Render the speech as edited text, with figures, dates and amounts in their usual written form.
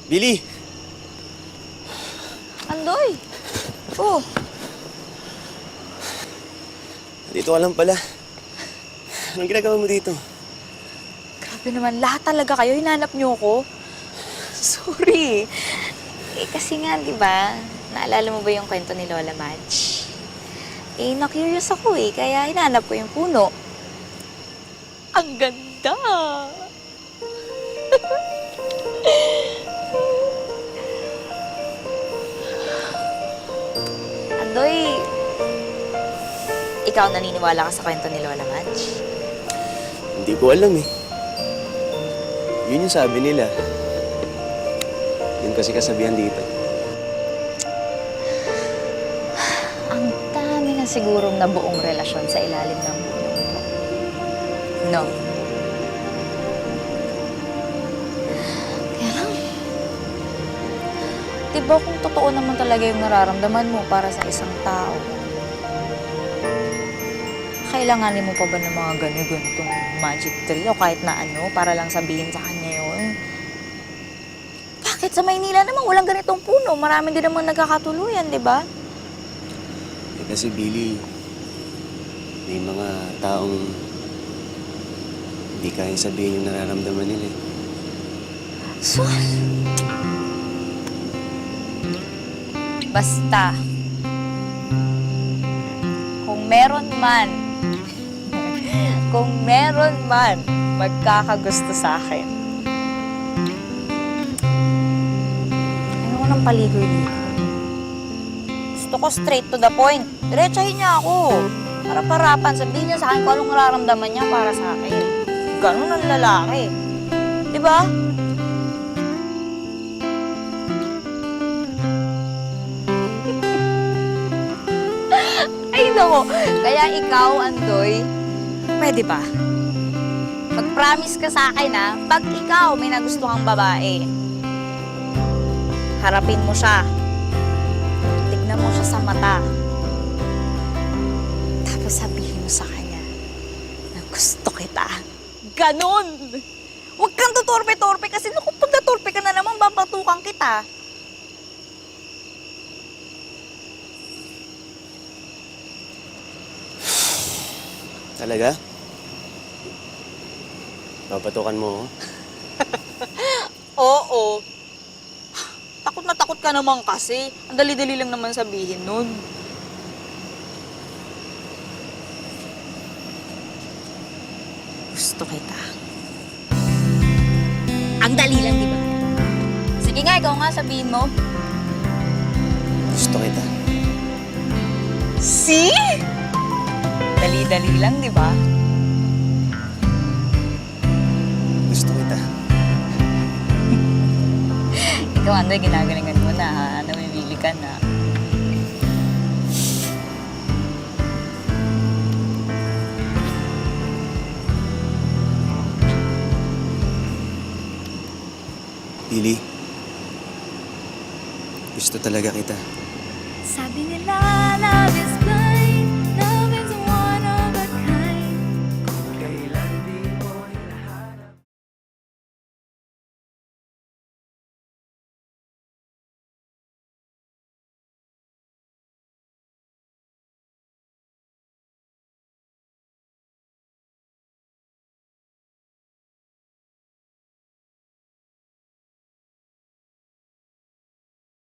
Billy! Andoy! Oh, Dito ka lang pala. Anong ginagawa mo dito? grabe naman. Lahat talaga kayo. Hinanap niyo ko. Sorry. Kasi nga, di ba? Naalala mo ba yung kwento ni Lola Madge? Na-curious ako kaya hinanap ko yung puno. Ang ganda! Andoy, ikaw naniniwala ka sa kwento ni Lola Madge? Hindi ko alam Yun yung sabi nila. Yun kasi kasabihan dito. Ang dami na sigurong nabuong relasyon sa ilalim ng punong to. No. Kaya lang, diba kung totoo naman talaga yung nararamdaman mo para sa isang tao, kailanganin mo pa ba ng mga ganitong magic tree o kahit na ano para lang sabihin sa kanya yun? Bakit sa Maynila naman walang ganitong puno? Marami din naman nagkakatuluyan, di ba? Kasi Billy, may mga taong hindi kayang sabihin yung nararamdaman nila So, basta, kung meron man magkakagusto sa akin, ayoko nang paligoy-ligoy. Gusto ko straight to the point. Diretsahin niya ako. Para-parapan, sabihin niya sa akin kung anong nararamdaman niya para sa akin. Ganun ang lalaki. Di ba? Ay, no. Kaya ikaw, Andoy, pwede ba? Mag-promise ka sa akin, pag ikaw may nagustuhang babae, harapin mo siya. Tignan mo siya sa mata. Tapos sabihin mo sa kanya na gusto kita. Ganon! Huwag kang tutorpe-torpe kasi kung pag natorpe ka na naman, babatukan kita. Talaga? Papatukan mo ako? Oo. Takot na takot ka naman kasi. Ang dali-dali lang naman sabihin nun. Gusto kita. Ang dali lang, di ba? Sige nga, ikaw nga sabihin mo. Gusto kita. See? Dali-dali lang, di ba? Gusto kita. Ikaw, Andoy, ginagalingan mo na, ha? Namimili ka na. Billy, gusto talaga kita. Sabi nila,